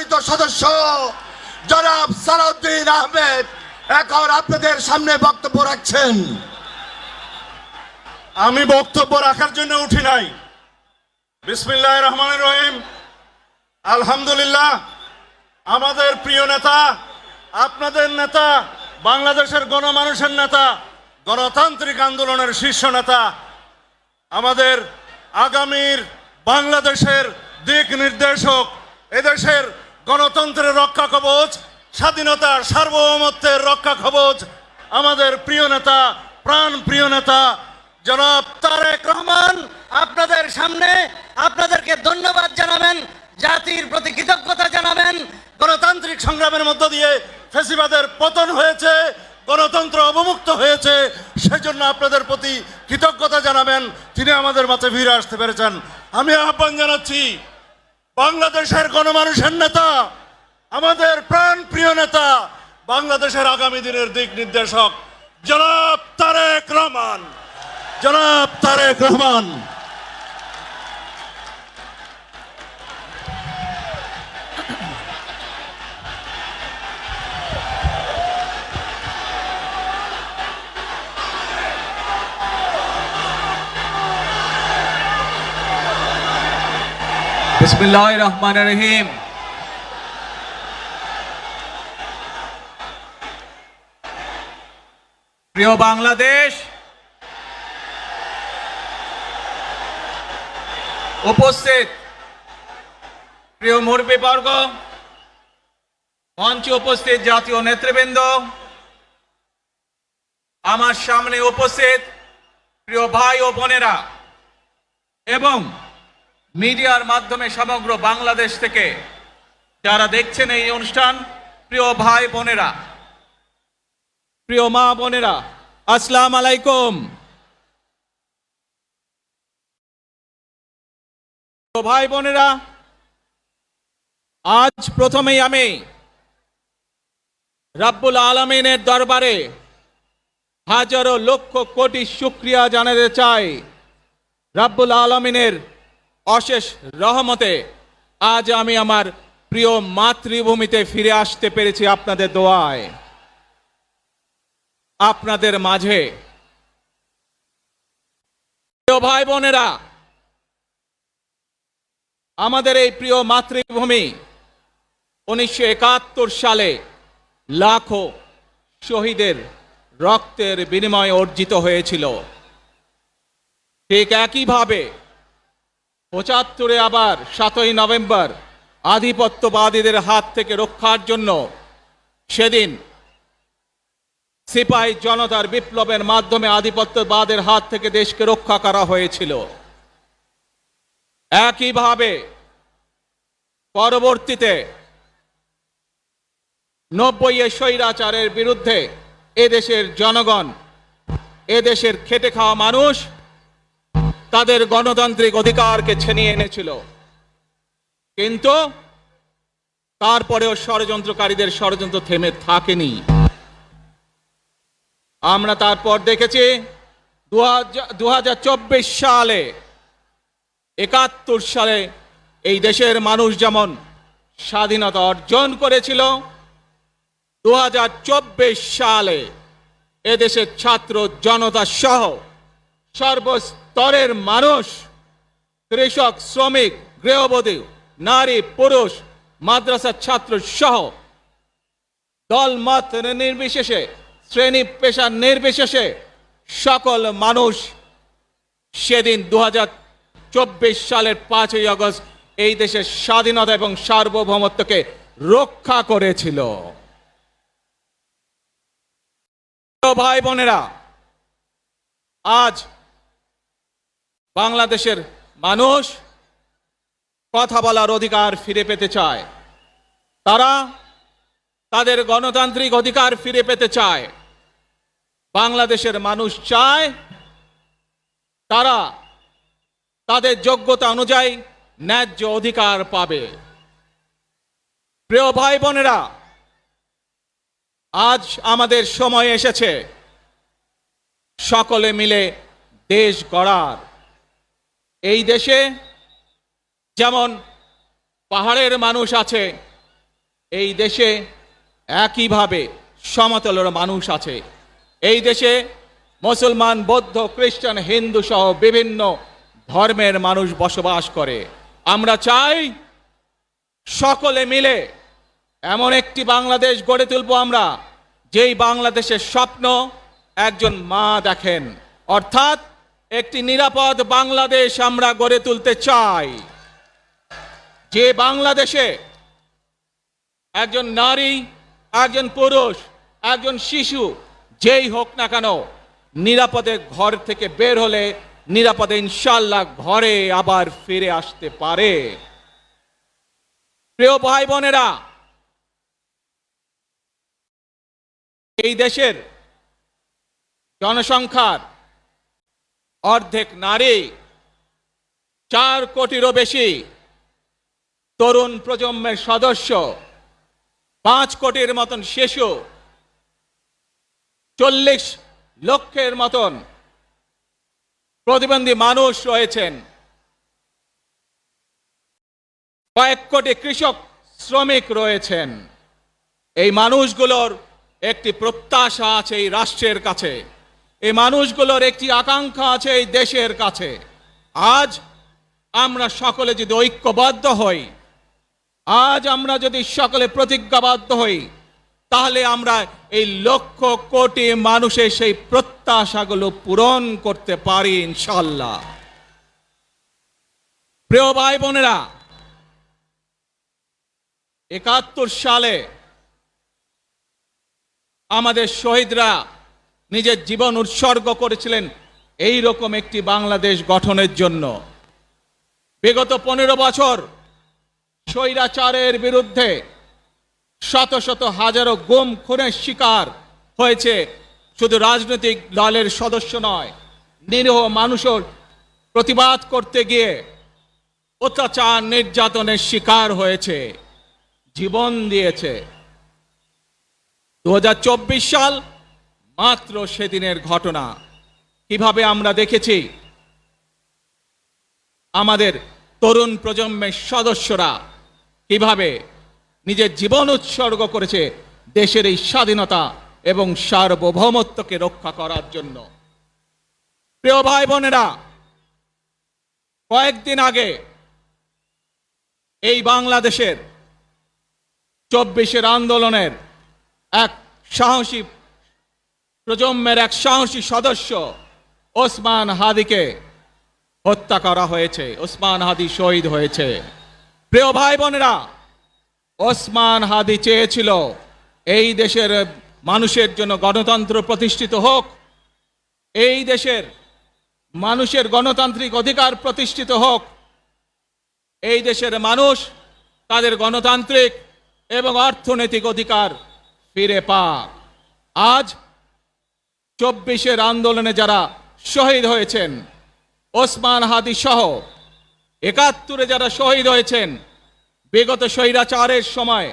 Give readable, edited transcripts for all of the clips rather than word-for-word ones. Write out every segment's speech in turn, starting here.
সম্মানিত সদস্য জনাব সালাউদ্দিন আহমেদ এখন আপনাদের সামনে বক্তব্য রাখছেন। আমি বক্তব্য রাখার জন্য উঠি নাই। বিসমিল্লাহির রহমানির রহিম। আলহামদুলিল্লাহ, আমাদের প্রিয় নেতা, আপনাদের নেতা, বাংলাদেশের গণমানুষের নেতা, গণতান্ত্রিক আন্দোলনের শীর্ষ নেতা, আমাদের আগামীর বাংলাদেশের দিক নির্দেশক, এদেশের গণতন্ত্রের রক্ষা কবচ, স্বাধীনতার সার্বভৌমত্বের রক্ষা কবচ, আমাদের প্রিয় নেতা, প্রাণ প্রিয় নেতা জনাব তারেক রহমান আপনাদের সামনে আপনাদেরকে ধন্যবাদ জানাবেন, জাতির প্রতি কৃতজ্ঞতা জানাবেন। গণতান্ত্রিক সংগ্রামের মধ্য দিয়ে ফ্যাসিবাদের পতন হয়েছে, গণতন্ত্র অবমুক্ত হয়েছে, সেজন্য আপনাদের প্রতি কৃতজ্ঞতা জানাবেন। তিনি আমাদের মাঝে ফিরে আসতে পেরেছেন। আমি আহ্বান জানাচ্ছি বাংলাদেশের গণমানুষের নেতা, আমাদের প্রাণ প্রিয় নেতা, বাংলাদেশের আগামী দিনের দিক নির্দেশক জনাব তারেক রহমান, জনাব তারেক রহমান। বিসমিল্লাহির রহমানির রহিম। প্রিয় বাংলাদেশ, উপস্থিত প্রিয় মুরব্বীবর্গ, মঞ্চে উপস্থিত জাতীয় নেতৃবৃন্দ, আমার সামনে উপস্থিত প্রিয় ভাই ও বোনেরা এবং মিডিয়ার মাধ্যমে সমগ্র বাংলাদেশ থেকে যারা দেখছেন এই অনুষ্ঠান, প্রিয় ভাই বোনেরা, প্রিয় মা বোনেরা, আসসালামু আলাইকুম। ভাই বোনেরা, আজ প্রথমেই আমি রাব্বুল আলামিনের দরবারে হাজারো লক্ষ কোটি শুকরিয়া জানাতে চাই। রাব্বুল আলামিনের অশেষ রহমতে আজ আমি আমার প্রিয় মাতৃভূমিতে ফিরে আসতে পেরেছি আপনাদের দোয়ায়। আপনাদের মাঝে প্রিয় ভাই বোনেরা, আমাদের এই প্রিয় মাতৃভূমি 1971 সালে লাখো শহীদের রক্তের বিনিময়ে অর্জিত হয়েছিল। ঠিক একইভাবে 75-এ আবার 7ই নভেম্বর আধিপত্যবাদীদের হাত থেকে রক্ষার জন্য সেদিন সিপাহী জনতার বিপ্লবের মাধ্যমে আধিপত্যবাদের হাত থেকে দেশকে রক্ষা করা হয়েছিল। একইভাবে পরবর্তীতে 90-এ স্বৈরাচারের বিরুদ্ধে এদেশের জনগণ, এদেশের খেটে খাওয়া মানুষ তাদের গণতান্ত্রিক অধিকারকে ছিনিয়ে এনেছিল। কিন্তু তারপরেও ষড়যন্ত্রকারীদের ষড়যন্ত্র থেমে থাকেনি। আমরা তারপর দেখেছি 2024 সালে, 71 সালে এই দেশের মানুষ যেমন স্বাধীনতা অর্জন করেছিল, 2024 সালে এদেশের ছাত্র জনতা সহ সর্বস্তরের মানুষ, কৃষক, শ্রমিক, গৃহবধূ, নারী, পুরুষ, মাদ্রাসার ছাত্র সহ দল মত নির্বিশেষে, শ্রেণী পেশা নির্বিশেষে সকল মানুষ সেদিন 2024 সালের 5ই আগস্ট এই দেশের স্বাধীনতা এবং সার্বভৌমত্বকে রক্ষা করেছিল। ভাই বোনেরা, আজ বাংলাদেশের মানুষ কথা বলার অধিকার ফিরে পেতে চায়। তারা তাদের গণতান্ত্রিক অধিকার ফিরে পেতে চায়। বাংলাদেশের মানুষ চায় তারা তাদের যোগ্যতা অনুযায়ী ন্যায্য অধিকার পাবে। প্রিয় ভাই বোনেরা, আজ আমাদের সময় এসেছে সকলে মিলে দেশ গড়ার। এই দেশে যেমন পাহাড়ের মানুষ আছে, এই দেশে একইভাবে সমতলের মানুষ আছে। এই দেশে মুসলমান, বৌদ্ধ, খ্রিস্টান, হিন্দু সহ বিভিন্ন ধর্মের মানুষ বসবাস করে। আমরা চাই সকলে মিলে এমন একটি বাংলাদেশ গড়ে তুলব আমরা, যেই বাংলাদেশের স্বপ্ন একজন মা দেখেন, অর্থাৎ একটি নিরাপদ বাংলাদেশ আমরা গড়ে তুলতে চাই। যে বাংলাদেশে একজন নারী, একজন পুরুষ, একজন শিশু যেই হোক না কেন নিরাপদে ঘর থেকে বের হলে নিরাপদে ইনশাআল্লাহ ঘরে আবার ফিরে আসতে পারে। প্রিয় ভাই বোনেরা, এই দেশের জনসংখ্যার অর্ধেক নারী, 4 কোটিরও বেশি তরুণ প্রজন্মের সদস্য, 5 কোটির মতন শিশু, 40 লক্ষের মতন প্রতিবন্ধী মানুষ রয়েছেন, কয়েক কোটি কৃষক শ্রমিক রয়েছেন। এই মানুষগুলোর একটি প্রত্যাশা আছে এই রাষ্ট্রের কাছে, এই মানুষগুলোর একটি আকাঙ্ক্ষা আছে এই দেশের কাছে। আজ আমরা সকলে যদি ঐক্যবদ্ধ হই, আজ আমরা যদি সকলে প্রতিজ্ঞাবদ্ধ হই, তাহলে আমরা এই লক্ষ কোটি মানুষের সেই প্রত্যাশাগুলো পূরণ করতে পারি ইনশাআল্লাহ। প্রিয় ভাই বোনেরা, 71 সালে আমাদের শহীদরা নিজের জীবন উৎসর্গ করেছিলেন এই রকম একটি বাংলাদেশ গঠনের জন্য। বিগত 15 বছর স্বৈরাচারের বিরুদ্ধে শত শত হাজারো গুম খুনের শিকার হয়েছে শুধু রাজনৈতিক দলের সদস্য নয়, নিরীহ মানুষের প্রতিবাদ করতে গিয়ে অত্যাচার নির্যাতনের শিকার হয়েছে, জীবন দিয়েছে। 2024 সাল মাত্র সেদিনের ঘটনা। কিভাবে আমরা দেখেছি আমাদের তরুণ প্রজন্মের সদস্যরা কিভাবে নিজের জীবন উৎসর্গ করেছে দেশের এই স্বাধীনতা এবং সার্বভৌমত্বকে রক্ষা করার জন্য। প্রিয় ভাই বোনেরা, কয়েকদিন আগে এই বাংলাদেশের 24 আন্দোলনের এক সাহসী প্রজন্মের এক সাহসী সদস্য ওসমান হাদিকে হত্যা করা হয়েছে। ওসমান হাদি শহীদ হয়েছে। প্রিয় ভাই বোনেরা, ওসমান হাদি চেয়েছিল এই দেশের মানুষের জন্য গণতন্ত্র প্রতিষ্ঠিত হোক, এই দেশের মানুষের গণতান্ত্রিক অধিকার প্রতিষ্ঠিত হোক, এই দেশের মানুষ তাদের গণতান্ত্রিক এবং অর্থনৈতিক অধিকার ফিরে পাক। আজ 24 আন্দোলনে যারা শহীদ হয়েছেন, ওসমান হাদি সহ 71 যারা শহীদ হয়েছেন, বিগত স্বৈরাচারের সময়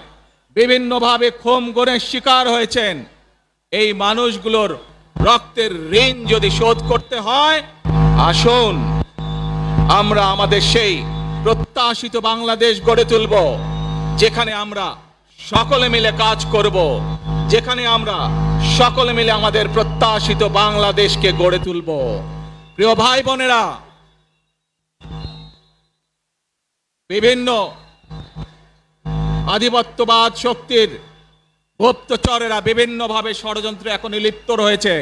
বিভিন্নভাবে খুন গুমের শিকার হয়েছেন, এই মানুষগুলোর রক্তের ঋণ যদি শোধ করতে হয়, আসুন আমরা আমাদের সেই প্রত্যাশিত বাংলাদেশ গড়ে তুলব, যেখানে আমরা সকলে মিলে কাজ করব, যেখানে আমরা সকলে মিলে আমাদের প্রত্যাশিত বাংলাদেশকে গড়ে তুলব। প্রিয় ভাই বোনেরা, বিভিন্ন আধিপত্যবাদ শক্তির গুপ্তচরেরা বিভিন্নভাবে ষড়যন্ত্রে এখন লিপ্ত রয়েছে।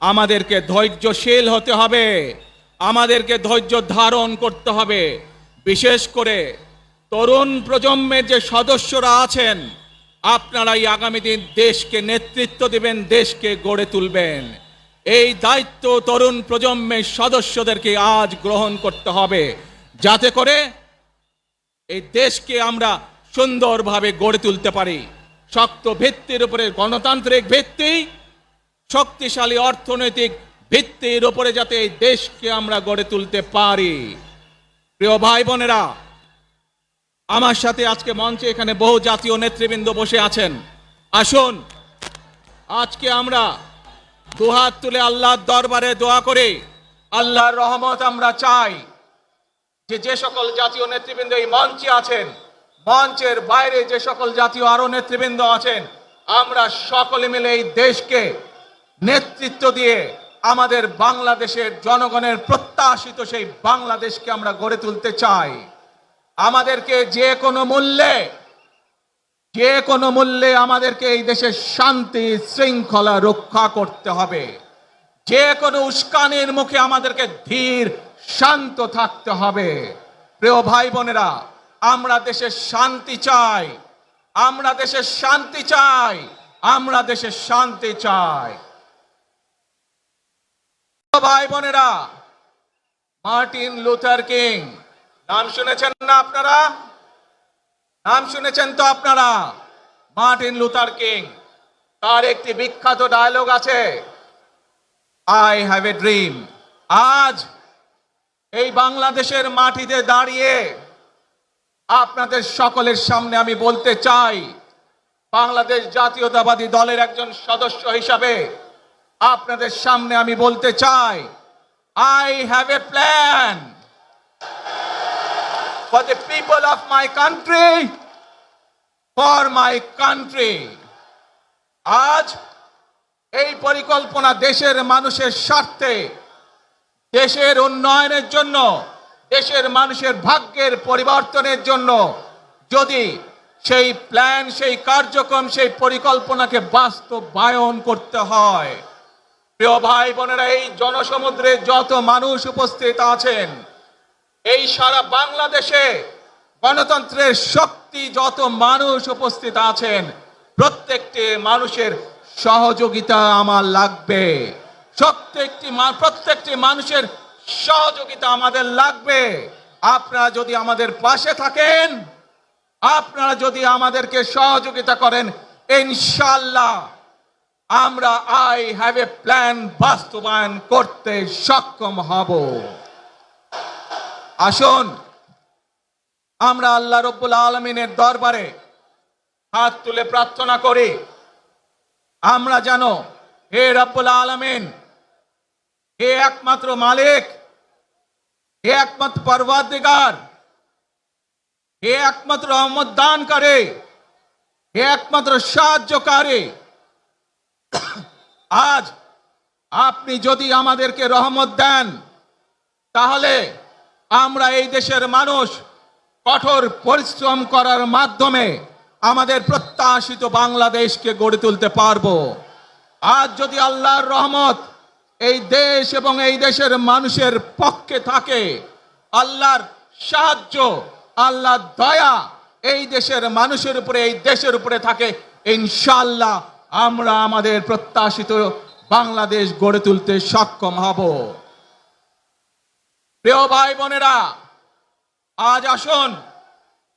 আমাদেরকে ধৈর্যশীল হতে হবে, আমাদেরকে ধৈর্য ধারণ করতে হবে। বিশেষ করে তরুণ প্রজন্মের যে সদস্যরা আছেন, আপনারাই আগামী দিন দেশকে নেতৃত্ব দেবেন, দেশকে গড়ে তুলবেন। এই দায়িত্ব তরুণ প্রজন্মের সদস্যদেরকে আজ গ্রহণ করতে হবে, যাতে করে এই দেশকে আমরা সুন্দরভাবে গড়ে তুলতে পারি। শক্ত ভিত্তির উপরে গণতান্ত্রিক ভিত্তি, শক্তিশালী অর্থনৈতিক ভিত্তির উপরে যাতে এই দেশকে আমরা গড়ে তুলতে পারি। প্রিয় ভাই বোনেরা, আমার সাথে আজকে মঞ্চে এখানে বহু জাতীয় নেতৃবৃন্দ বসে আছেন। আসুন আজকে আমরা দুহাত তুলে আল্লাহর দরবারে দোয়া করে আল্লাহর রহমত আমরা চাই। যে সকল জাতীয় নেতৃবৃন্দ এই মঞ্চে আছেন, মঞ্চের বাইরে যে সকল জাতীয় আরো নেতৃবৃন্দ আছেন, আমরা সকলে মিলে এই দেশকে নেতৃত্ব দিয়ে আমাদের বাংলাদেশের জনগণের প্রত্যাশিত সেই বাংলাদেশকে আমরা গড়ে তুলতে চাই। আমাদেরকে যে কোনো মূল্যে আমাদেরকে এই দেশের শান্তি শৃঙ্খলা রক্ষা করতে হবে। যে কোনো উস্কানির মুখে আমাদেরকে ধীর শান্ত থাকতে হবে। প্রিয় ভাই বোনেরা, আমরা দেশের শান্তি চাই, আমরা দেশের শান্তি চাই, আমরা দেশের শান্তি চাই। ভাই বোনেরা, মার্টিন লুথার কিং নাম শুনেছেন না আপনারা? নাম শুনেছেন তো আপনারা? মার্টিন লুথার কিং, তার একটি বিখ্যাত ডায়লগ আছে, আই হ্যাভ এ ড্রিম। আজ এই বাংলাদেশের মাটিতে দাঁড়িয়ে আপনাদের সকলের সামনে আমি বলতে চাই, বাংলাদেশ জাতীয়তাবাদী দলের একজন সদস্য হিসাবে আপনাদের সামনে আমি বলতে চাই, I have a plan for the people of my country, for my country. আজ এই পরিকল্পনা দেশের মানুষের স্বার্থে, দেশের উন্নয়নের জন্য, দেশের মানুষের ভাগ্যের পরিবর্তনের জন্য যদি সেই প্ল্যান, সেই কার্যক্রম, সেই পরিকল্পনাকে বাস্তবায়ন করতে হয়, প্রিয় ভাই বোনেরা, এই জনসমুদ্রে যত মানুষ উপস্থিত আছেন, এই সারা বাংলাদেশে গণতন্ত্রের শক্তি যত মানুষ উপস্থিত আছেন, প্রত্যেকটি মানুষের সহযোগিতা আমার লাগবে। প্রত্যেকটি মানুষের সহযোগিতা আমাদের লাগবে। আপনারা যদি আমাদের পাশে থাকেন, আপনারা যদি আমাদেরকে সহযোগিতা করেন, ইনশাআল্লাহ আমরা আই হ্যাভ এ প্ল্যান বাস্তবায়ন করতে সক্ষম হব। আসুন আমরা আল্লাহ রাব্বুল আলামিনের দরবারে হাত তুলে প্রার্থনা করি, আমরা জানো হে রাব্বুল আলামিন, হে একমাত্র মালিক, হে একমাত্র পরওয়ারদিগার, হে একমাত্র রহমত দানকারী, হে একমাত্র সাহায্যকারী, আজ আপনি যদি আমাদেরকে রহমত দেন, তাহলে আমরা এই দেশের মানুষ কঠোর পরিশ্রম করার মাধ্যমে আমাদের প্রত্যাশিত বাংলাদেশকে গড়ে তুলতে পারবো। আজ যদি আল্লাহর রহমত এই দেশ এবং এই দেশের মানুষের পক্ষে থাকে, আল্লাহর সাহায্য, আল্লাহর দয়া এই দেশের মানুষের উপরে, এই দেশের উপরে থাকে, ইনশাআল্লাহ আমরা আমাদের প্রত্যাশিত বাংলাদেশ গড়ে তুলতে সক্ষম হব। প্রিয় ভাই বোনেরা, আজ আসুন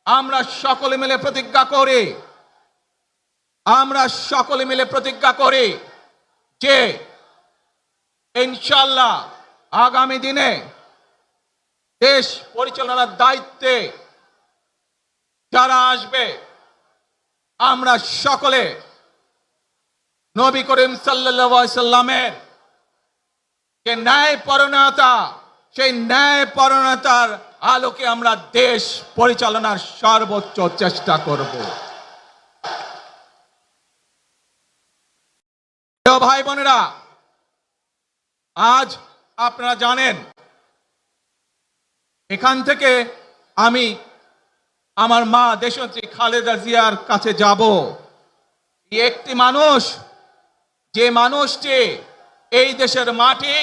আমরা সকলে মিলে প্রতিজ্ঞা করি যে ইনশাআল্লাহ আগামী দিনে দেশ পরিচালনার দায়িত্বে যারা আসবে, আমরা সকলে নবী করিম সাল্লাল্লাহু আলাইহি সাল্লামের যে ন্যায়পরায়ণতা, সেই ন্যায়পরায়ণতার আলোকে আমরা দেশ পরিচালনার সর্বোচ্চ চেষ্টা করব। ভাই বোনেরা, আজ আপনারা জানেন এখান থেকে আমি আমার মা দেশনেত্রী খালেদা জিয়ার কাছে যাব। একটি মানুষ, যে মানুষটি এই দেশের মাটি,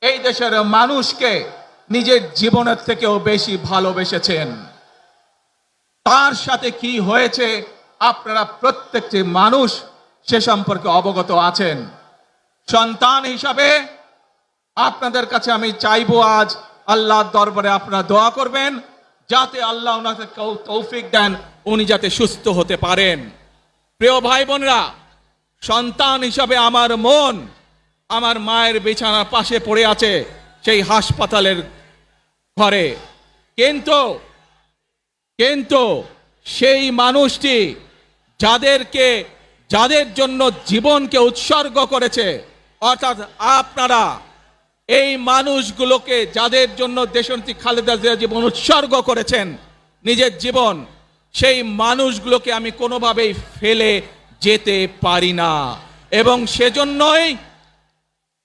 এই দেশের মানুষকে নিজের জীবনের থেকেও বেশি ভালোবেসেছেন, তার সাথে কি হয়েছে আপনারা প্রত্যেকটি মানুষ সে সম্পর্কে অবগত আছেন। সন্তান হিসাবে আপনাদের কাছে আমি চাইবো, আজ আল্লাহর দরবারে আপনারা দোয়া করবেন যাতে আল্লাহ ওনাকে তৌফিক দেন, উনি যাতে সুস্থ হতে পারেন। প্রিয় ভাই বোনেরা, সন্তান হিসাবে আমার মন আমার মায়ের বিছানার পাশে পড়ে আছে সেই হাসপাতালের ঘরে, কিন্তু সেই মানুষটি যাদের জন্য জীবনকে উৎসর্গ করেছে, অর্থাৎ আপনারা এই মানুষগুলোকে, যাদের জন্য দেশনেত্রী খালেদা জিয়া জীবন উৎসর্গ করেছেন, নিজের জীবন, সেই মানুষগুলোকে আমি কোনোভাবেই ফেলে যেতে পারি না। এবং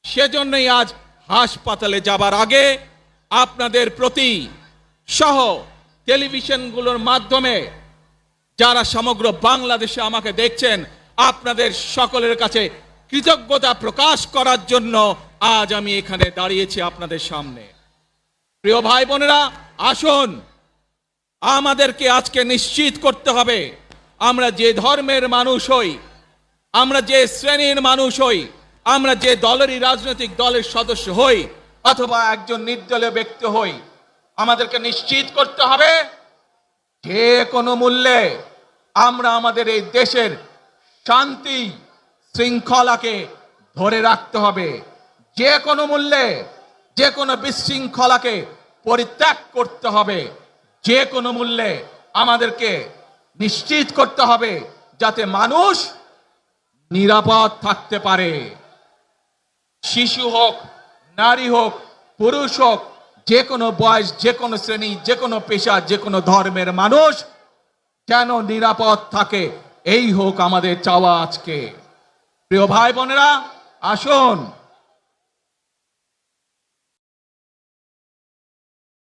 সেজন্যই আজ হাসপাতালে যাবার আগে আপনাদের প্রতি সহ টেলিভিশনগুলোর মাধ্যমে যারা সমগ্র বাংলাদেশে আমাকে দেখছেন, আপনাদের সকলের কাছে কৃতজ্ঞতা প্রকাশ করার জন্য আজ আমি এখানে দাঁড়িয়েছি আপনাদের সামনে। প্রিয় ভাই বোনেরা, আসুন আমাদেরকে আজকে নিশ্চিত করতে হবে, আমরা যে ধর্মের মানুষ হই, আমরা যে শ্রেণীর মানুষ হই, আমরা যে দলেরই রাজনৈতিক দলের সদস্য হই অথবা একজন নির্দলীয় ব্যক্তি হই, আমাদেরকে নিশ্চিত করতে হবে যে কোনো মূল্যে আমরা আমাদের এই দেশের শান্তি শৃঙ্খলাকে ধরে রাখতে হবে। যে কোনো মূল্যে যে কোনো বিশৃঙ্খলাকে পরিত্যাগ করতে হবে। যে কোনো মূল্যে আমাদেরকে নিশ্চিত করতে হবে যাতে মানুষ নিরাপদ থাকতে পারে। শিশু হোক, নারী হোক, পুরুষ হোক, যে কোনো বয়স, যে কোনো শ্রেণী, যে কোনো পেশা, যে কোনো ধর্মের মানুষ যেন নিরাপদ থাকে, এই হোক আমাদের চাওয়া আজকে। প্রিয় ভাই বোনেরা, আসুন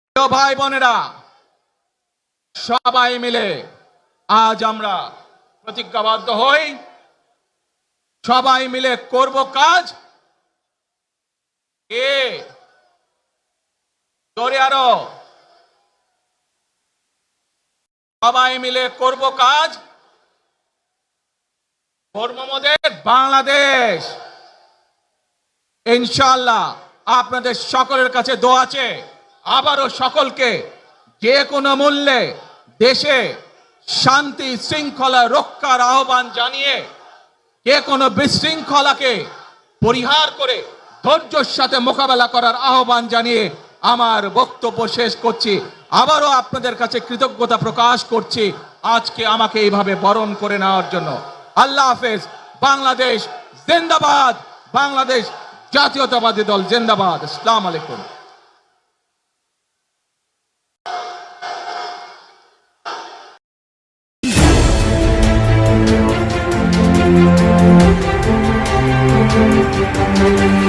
প্রিয় ভাই বোনেরা, সবাই মিলে আজ আমরা প্রতিজ্ঞাবদ্ধ হই, সবাই মিলে করব কাজ। জোরে আরো, সবাই মিলে করব কাজ, ধর্মমদের বাংলাদেশ। ইনশাআল্লাহ আপনাদের সকলের কাছে দোয়া আছে, আবারও সকলকে যে কোনো মূল্যে দেশে শান্তি শৃঙ্খলা রক্ষার আহ্বান জানিয়ে যে কোনো বিশৃঙ্খলাকে পরিহার করে ধৈর্যের সাথে মোকাবেলা করার আহ্বান জানিয়ে আমার বক্তব্য শেষ করছি। আবারও আপনাদের কাছে কৃতজ্ঞতা প্রকাশ করছি আজকে আমাকে এইভাবে বরণ করে নেওয়ার জন্য। আল্লাহ হাফেজ। বাংলাদেশ জিন্দাবাদ, বাংলাদেশ জাতীয়তাবাদী দল জিন্দাবাদ। আসসালামু আলাইকুম। Thank you.